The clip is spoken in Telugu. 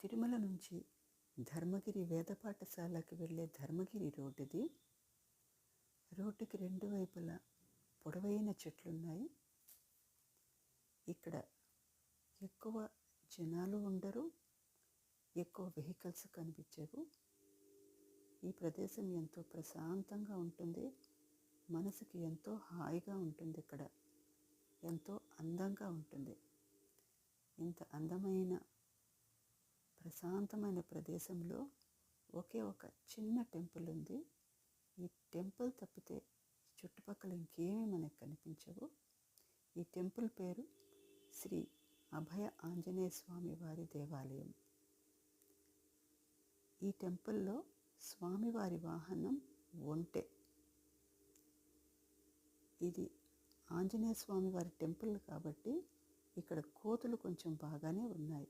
తిరుమల నుంచి ధర్మగిరి వేద పాఠశాలకి వెళ్ళే ధర్మగిరి రోడ్డుది. రోడ్డుకి రెండు వైపులా పొడవైన చెట్లున్నాయి. ఇక్కడ ఎక్కువ జనాలు ఉండరు, ఎక్కువ వెహికల్స్ కనిపించవు. ఈ ప్రదేశం ఎంతో ప్రశాంతంగా ఉంటుంది, మనసుకి ఎంతో హాయిగా ఉంటుంది. ఇక్కడ ఎంతో అందంగా ఉంటుంది. ఇంత అందమైన ప్రశాంతమైన ప్రదేశంలో ఒకే ఒక చిన్న టెంపుల్ ఉంది. ఈ టెంపుల్ తప్పితే చుట్టుపక్కల ఇంకేమీ మనకు కనిపించవు. ఈ టెంపుల్ పేరు శ్రీ అభయ ఆంజనేయ స్వామి వారి దేవాలయం. ఈ టెంపుల్లో స్వామివారి వాహనం ఒంటె. ఇది ఆంజనేయ స్వామి వారి టెంపుల్ కాబట్టి ఇక్కడ కోతులు కొంచెం బాగానే ఉన్నాయి.